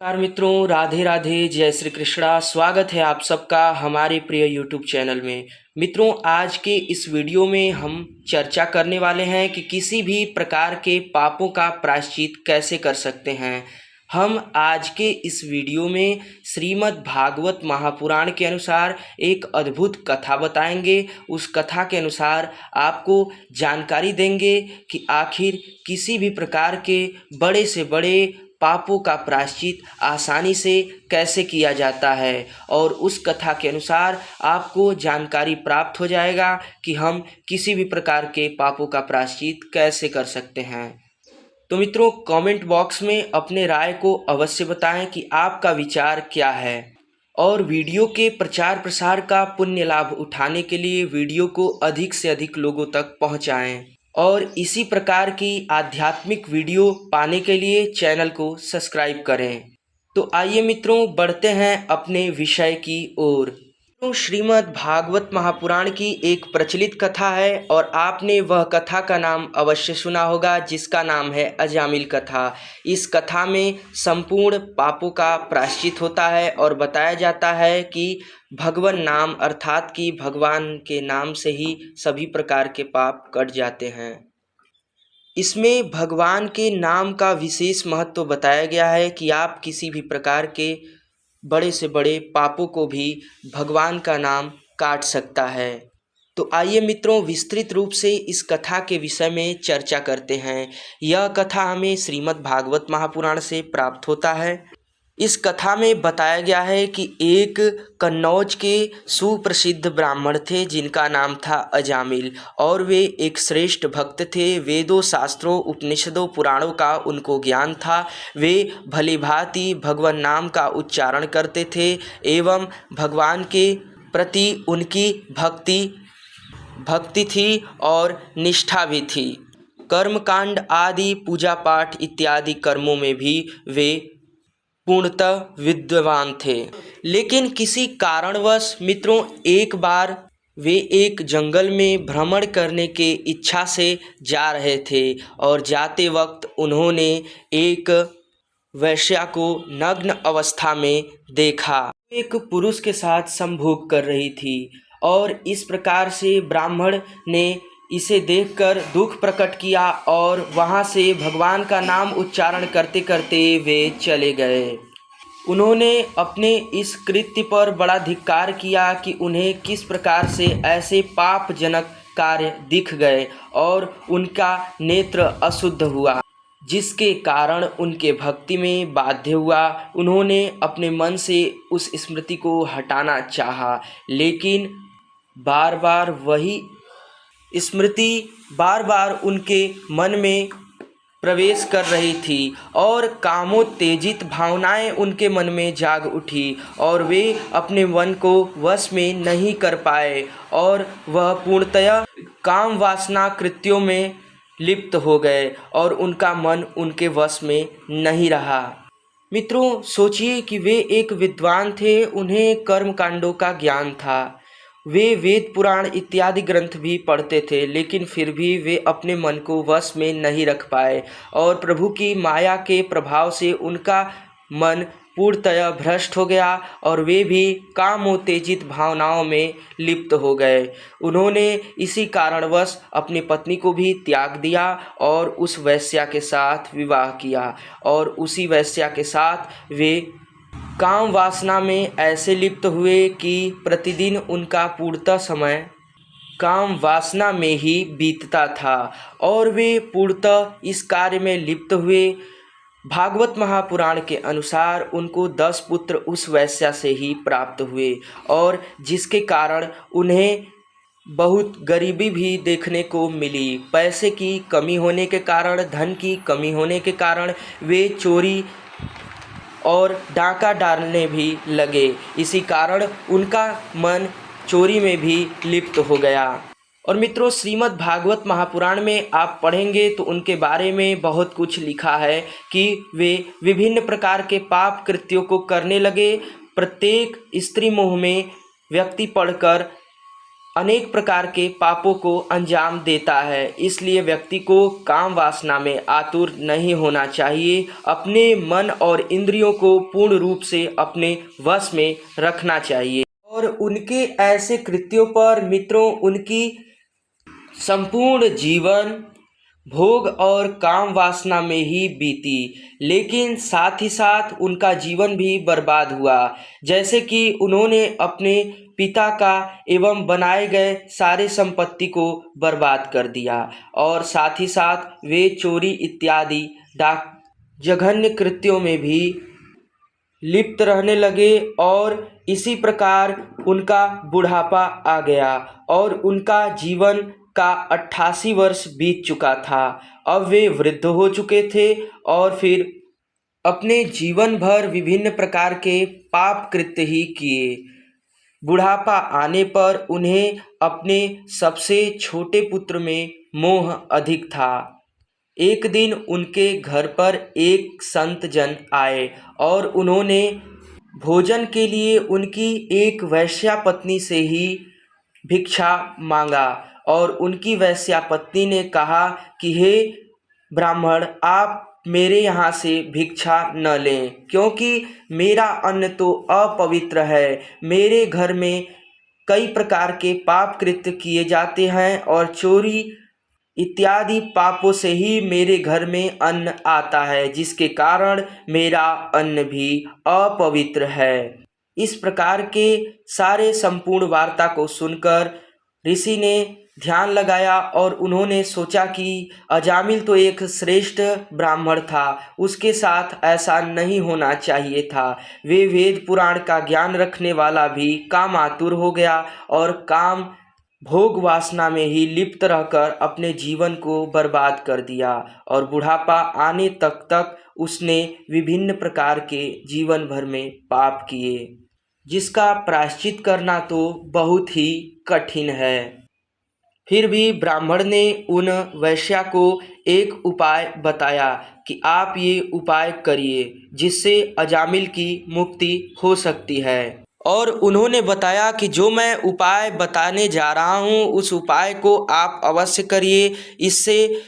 नमस्कार मित्रों, राधे राधे, जय श्री कृष्णा। स्वागत है आप सबका हमारे प्रिय यूट्यूब चैनल में। मित्रों, आज के इस वीडियो में हम चर्चा करने वाले हैं कि किसी भी प्रकार के पापों का प्रायश्चित कैसे कर सकते हैं। हम आज के इस वीडियो में श्रीमद् भागवत महापुराण के अनुसार एक अद्भुत कथा बताएंगे। उस कथा के अनुसार आपको जानकारी देंगे कि आखिर किसी भी प्रकार के बड़े से बड़े पापों का प्रायश्चित आसानी से कैसे किया जाता है, और उस कथा के अनुसार आपको जानकारी प्राप्त हो जाएगा कि हम किसी भी प्रकार के पापों का प्रायश्चित कैसे कर सकते हैं। तो मित्रों, कमेंट बॉक्स में अपने राय को अवश्य बताएं कि आपका विचार क्या है, और वीडियो के प्रचार प्रसार का पुण्य लाभ उठाने के लिए वीडियो को अधिक से अधिक लोगों तक पहुंचाएं, और इसी प्रकार की आध्यात्मिक वीडियो पाने के लिए चैनल को सब्सक्राइब करें। तो आइए मित्रों, बढ़ते हैं अपने विषय की ओर। तो श्रीमद् भागवत महापुराण की एक प्रचलित कथा है, और आपने वह कथा का नाम अवश्य सुना होगा जिसका नाम है अजामिल कथा। इस कथा में संपूर्ण पापों का प्रायश्चित होता है और बताया जाता है कि भगवान नाम अर्थात कि भगवान के नाम से ही सभी प्रकार के पाप कट जाते हैं। इसमें भगवान के नाम का विशेष महत्व बताया गया है कि आप किसी भी प्रकार के बड़े से बड़े पापों को भी भगवान का नाम काट सकता है। तो आइए मित्रों, विस्तृत रूप से इस कथा के विषय में चर्चा करते हैं। यह कथा हमें श्रीमद् भागवत महापुराण से प्राप्त होता है। इस कथा में बताया गया है कि एक कन्नौज के सुप्रसिद्ध ब्राह्मण थे जिनका नाम था अजामिल, और वे एक श्रेष्ठ भक्त थे। वेदों, शास्त्रों, उपनिषदों, पुराणों का उनको ज्ञान था। वे भली भांति भगवान नाम का उच्चारण करते थे एवं भगवान के प्रति उनकी भक्ति थी और निष्ठा भी थी। कर्मकांड आदि, पूजा पाठ इत्यादि कर्मों में भी वे पूर्णतः विद्वान थे। लेकिन किसी कारणवश मित्रों, एक बार वे एक जंगल में भ्रमण करने के इच्छा से जा रहे थे, और जाते वक्त उन्होंने एक वेश्या को नग्न अवस्था में देखा। एक पुरुष के साथ संभोग कर रही थी, और इस प्रकार से ब्राह्मण ने इसे देखकर दुख प्रकट किया, और वहां से भगवान का नाम उच्चारण करते करते वे चले गए। उन्होंने अपने इस कृत्य पर बड़ा धिक्कार किया कि उन्हें किस प्रकार से ऐसे पापजनक कार्य दिख गए, और उनका नेत्र अशुद्ध हुआ, जिसके कारण उनके भक्ति में बाध्य हुआ। उन्होंने अपने मन से उस स्मृति को हटाना चाहा, लेकिन बार बार वही स्मृति उनके मन में प्रवेश कर रही थी, और कामोत्तेजित भावनाएं उनके मन में जाग उठी, और वे अपने मन को वश में नहीं कर पाए, और वह पूर्णतया काम वासना कृत्यों में लिप्त हो गए, और उनका मन उनके वश में नहीं रहा। मित्रों, सोचिए कि वे एक विद्वान थे, उन्हें कर्म कांडों का ज्ञान था, वे वेद पुराण इत्यादि ग्रंथ भी पढ़ते थे, लेकिन फिर भी वे अपने मन को वश में नहीं रख पाए, और प्रभु की माया के प्रभाव से उनका मन पूर्णतया भ्रष्ट हो गया, और वे भी कामोत्तेजित भावनाओं में लिप्त हो गए। उन्होंने इसी कारणवश अपनी पत्नी को भी त्याग दिया और उस वेश्या के साथ विवाह किया, और उसी वेश्या के साथ वे काम वासना में ऐसे लिप्त हुए कि प्रतिदिन उनका पूर्णतः समय काम वासना में ही बीतता था, और वे पूर्णतः इस कार्य में लिप्त हुए। भागवत महापुराण के अनुसार उनको 10 पुत्र उस वैश्या से ही प्राप्त हुए, और जिसके कारण उन्हें बहुत गरीबी भी देखने को मिली। पैसे की कमी होने के कारण, धन की कमी होने के कारण वे चोरी और डाका डालने भी लगे। इसी कारण उनका मन चोरी में भी लिप्त हो गया। और मित्रों, श्रीमद् भागवत महापुराण में आप पढ़ेंगे तो उनके बारे में बहुत कुछ लिखा है कि वे विभिन्न प्रकार के पाप कृत्यों को करने लगे। प्रत्येक स्त्री मोह में व्यक्ति पढ़कर अनेक प्रकार के पापों को अंजाम देता है। इसलिए व्यक्ति को काम वासना में आतुर नहीं होना चाहिए। अपने मन और इंद्रियों को पूर्ण रूप से अपने वश में रखना चाहिए और उनके ऐसे कृत्यों पर मित्रों उनकी संपूर्ण जीवन भोग और काम वासना में ही बीती, लेकिन साथ ही साथ उनका जीवन भी बर्बाद हुआ। जैसे कि उन्होंने अपने पिता का एवं बनाए गए सारे संपत्ति को बर्बाद कर दिया और साथ ही साथ वे चोरी इत्यादि डाक जघन्य कृत्यों में भी लिप्त रहने लगे और इसी प्रकार उनका बुढ़ापा आ गया और उनका जीवन का 88 वर्ष बीत चुका था। अब वे वृद्ध हो चुके थे और फिर अपने जीवन भर विभिन्न प्रकार के पाप कृत्य ही किए। बुढ़ापा आने पर उन्हें अपने सबसे छोटे पुत्र में मोह अधिक था। एक दिन उनके घर पर एक संत जन आए और उन्होंने भोजन के लिए उनकी एक वैश्या पत्नी से ही भिक्षा मांगा और उनकी वैश्या पत्नी ने कहा कि हे ब्राह्मण, आप मेरे यहाँ से भिक्षा न लें, क्योंकि मेरा अन्न तो अपवित्र है। मेरे घर में कई प्रकार के पाप कृत्य किए जाते हैं और चोरी इत्यादि पापों से ही मेरे घर में अन्न आता है, जिसके कारण मेरा अन्न भी अपवित्र है। इस प्रकार के सारे संपूर्ण वार्ता को सुनकर ऋषि ने ध्यान लगाया और उन्होंने सोचा कि अजामिल तो एक श्रेष्ठ ब्राह्मण था, उसके साथ ऐसा नहीं होना चाहिए था। वे वेद पुराण का ज्ञान रखने वाला भी कामातुर हो गया और काम भोग वासना में ही लिप्त रहकर अपने जीवन को बर्बाद कर दिया और बुढ़ापा आने तक उसने विभिन्न प्रकार के जीवन भर में पाप किए, जिसका प्रायश्चित करना तो बहुत ही कठिन है। फिर भी ब्राह्मण ने उन वैश्या को एक उपाय बताया कि आप ये उपाय करिए, जिससे अजामिल की मुक्ति हो सकती है। और उन्होंने बताया कि जो मैं उपाय बताने जा रहा हूँ उस उपाय को आप अवश्य करिए, इससे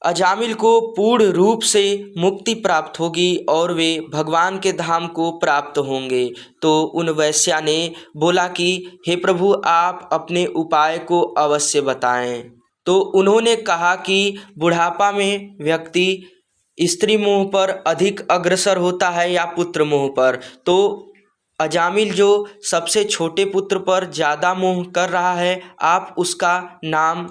अजामिल को पूर्ण रूप से मुक्ति प्राप्त होगी और वे भगवान के धाम को प्राप्त होंगे। तो उन वैश्या ने बोला कि हे प्रभु, आप अपने उपाय को अवश्य बताएं। तो उन्होंने कहा कि बुढ़ापा में व्यक्ति स्त्री मोह पर अधिक अग्रसर होता है या पुत्र मोह पर। तो अजामिल जो सबसे छोटे पुत्र पर ज़्यादा मोह कर रहा है, आप उसका नाम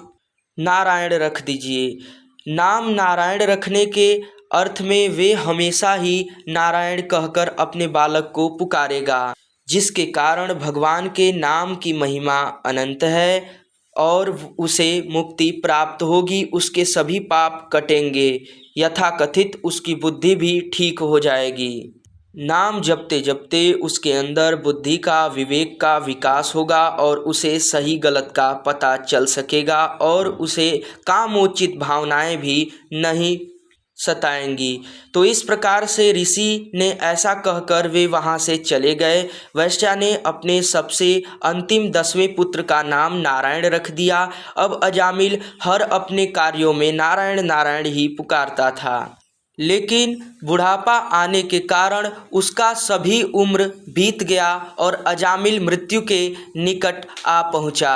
नारायण रख दीजिए। नाम नारायण रखने के अर्थ में वे हमेशा ही नारायण कहकर अपने बालक को पुकारेगा, जिसके कारण भगवान के नाम की महिमा अनंत है और उसे मुक्ति प्राप्त होगी। उसके सभी पाप कटेंगे, यथाकथित उसकी बुद्धि भी ठीक हो जाएगी। नाम जपते जपते उसके अंदर बुद्धि का, विवेक का विकास होगा और उसे सही गलत का पता चल सकेगा और उसे कामोचित भावनाएं भी नहीं सताएंगी। तो इस प्रकार से ऋषि ने ऐसा कहकर वे वहाँ से चले गए। वैश्या ने अपने सबसे अंतिम 10वें पुत्र का नाम नारायण रख दिया। अब अजामिल हर अपने कार्यों में नारायण नारायण ही पुकारता था, लेकिन बुढ़ापा आने के कारण उसका सभी उम्र बीत गया और अजामिल मृत्यु के निकट आ पहुंचा।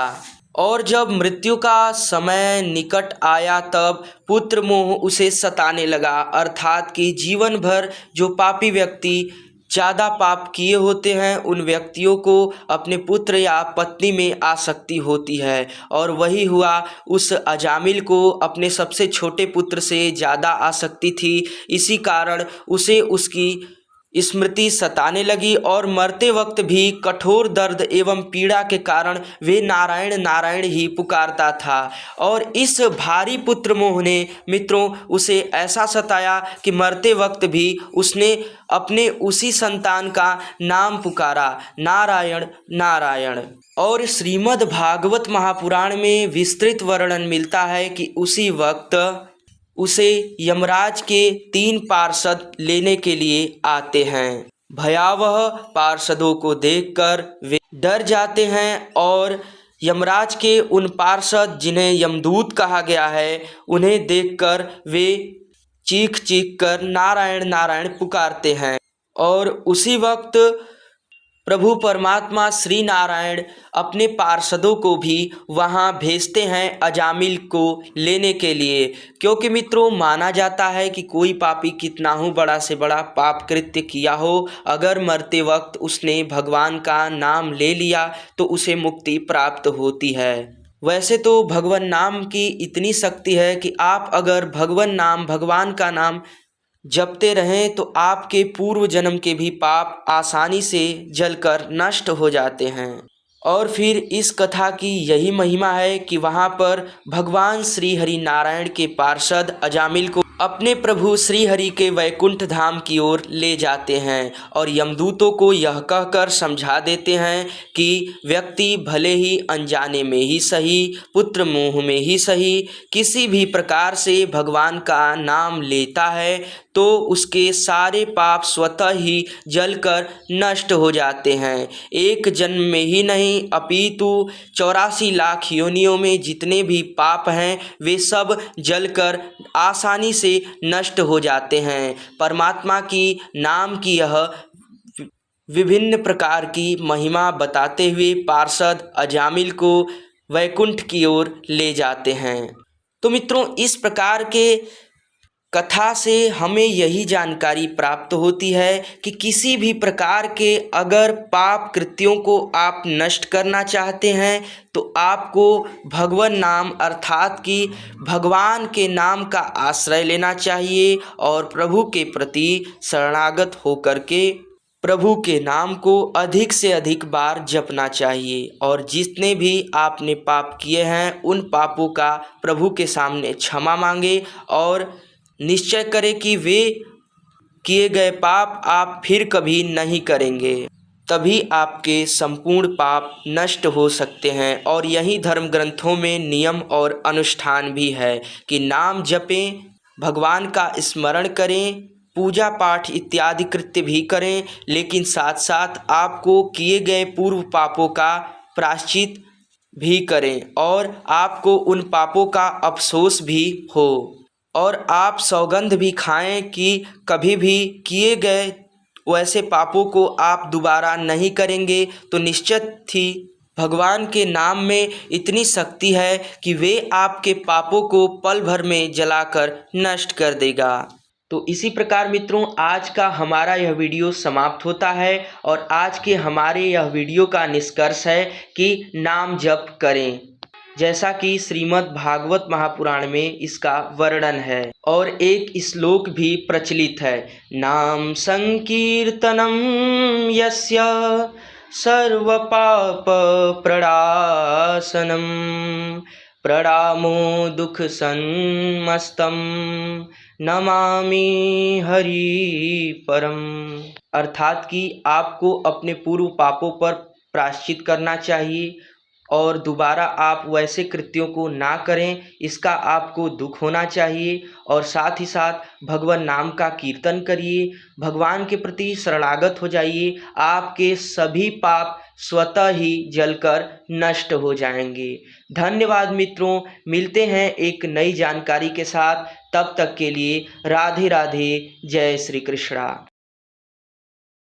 और जब मृत्यु का समय निकट आया तब पुत्र मोह उसे सताने लगा, अर्थात कि जीवन भर जो पापी व्यक्ति ज़्यादा पाप किए होते हैं उन व्यक्तियों को अपने पुत्र या पत्नी में आसक्ति होती है, और वही हुआ। उस अजामिल को अपने सबसे छोटे पुत्र से ज़्यादा आसक्ति थी। इसी कारण उसे उसकी स्मृति सताने लगी और मरते वक्त भी कठोर दर्द एवं पीड़ा के कारण वे नारायण नारायण ही पुकारता था। और इस भारी पुत्र मोह ने मित्रों उसे ऐसा सताया कि मरते वक्त भी उसने अपने उसी संतान का नाम पुकारा, नारायण नारायण। और श्रीमद् भागवत महापुराण में विस्तृत वर्णन मिलता है कि उसी वक्त उसे यमराज के 3 पार्षद लेने के लिए आते हैं। भयावह पार्षदों को देखकर वे डर जाते हैं और यमराज के उन पार्षद जिन्हें यमदूत कहा गया है, उन्हें देखकर वे चीख चीख कर नारायण नारायण पुकारते हैं। और उसी वक्त प्रभु परमात्मा श्री नारायण अपने पार्षदों को भी वहाँ भेजते हैं अजामिल को लेने के लिए, क्योंकि मित्रों माना जाता है कि कोई पापी कितना हो बड़ा से बड़ा पाप कृत्य किया हो, अगर मरते वक्त उसने भगवान का नाम ले लिया तो उसे मुक्ति प्राप्त होती है। वैसे तो भगवान नाम की इतनी शक्ति है कि आप अगर भगवान का नाम जपते रहें तो आपके पूर्व जन्म के भी पाप आसानी से जलकर नष्ट हो जाते हैं। और फिर इस कथा की यही महिमा है कि वहाँ पर भगवान श्री हरि नारायण के पार्षद अजामिल को अपने प्रभु श्री हरि के वैकुंठ धाम की ओर ले जाते हैं और यमदूतों को यह कहकर समझा देते हैं कि व्यक्ति भले ही अनजाने में ही सही, पुत्र मोह में ही सही, किसी भी प्रकार से भगवान का नाम लेता है तो उसके सारे पाप स्वतः ही जलकर नष्ट हो जाते हैं। एक जन्म में ही नहीं अपितु 84 लाख योनियों में जितने भी पाप हैं वे सब जलकर आसानी से नष्ट हो जाते हैं। परमात्मा की नाम की यह विभिन्न प्रकार की महिमा बताते हुए पार्षद अजामिल को वैकुंठ की ओर ले जाते हैं। तो मित्रों, इस प्रकार के कथा से हमें यही जानकारी प्राप्त होती है कि किसी भी प्रकार के अगर पाप कृत्यों को आप नष्ट करना चाहते हैं तो आपको भगवान नाम अर्थात कि भगवान के नाम का आश्रय लेना चाहिए और प्रभु के प्रति शरणागत होकर के प्रभु के नाम को अधिक से अधिक बार जपना चाहिए। और जितने भी आपने पाप किए हैं उन पापों का प्रभु के सामने क्षमा मांगे और निश्चय करें कि वे किए गए पाप आप फिर कभी नहीं करेंगे, तभी आपके संपूर्ण पाप नष्ट हो सकते हैं। और यही धर्म ग्रंथों में नियम और अनुष्ठान भी है कि नाम जपें, भगवान का स्मरण करें, पूजा पाठ इत्यादि कृत्य भी करें, लेकिन साथ साथ आपको किए गए पूर्व पापों का प्रायश्चित भी करें और आपको उन पापों का अफसोस भी हो। और आप सौगंध भी खाएं कि कभी भी किए गए वैसे पापों को आप दोबारा नहीं करेंगे। तो निश्चित ही भगवान के नाम में इतनी शक्ति है कि वे आपके पापों को पल भर में जलाकर नष्ट कर देगा। तो इसी प्रकार मित्रों, आज का हमारा यह वीडियो समाप्त होता है और आज के हमारे यह वीडियो का निष्कर्ष है कि नाम जप करें, जैसा कि श्रीमद् भागवत महापुराण में इसका वर्णन है। और एक श्लोक भी प्रचलित है, नाम संकीर्तनम यस्य सर्व पाप प्रणाशनम प्रणामो दुख सन्मस्तम नमामि हरि परम। अर्थात कि आपको अपने पूर्व पापों पर प्रायश्चित करना चाहिए और दोबारा आप वैसे कृत्यों को ना करें, इसका आपको दुख होना चाहिए। और साथ ही साथ भगवान नाम का कीर्तन करिए, भगवान के प्रति शरणागत हो जाइए, आपके सभी पाप स्वतः ही जलकर नष्ट हो जाएंगे। धन्यवाद मित्रों, मिलते हैं एक नई जानकारी के साथ, तब तक के लिए राधे राधे, जय श्री कृष्णा।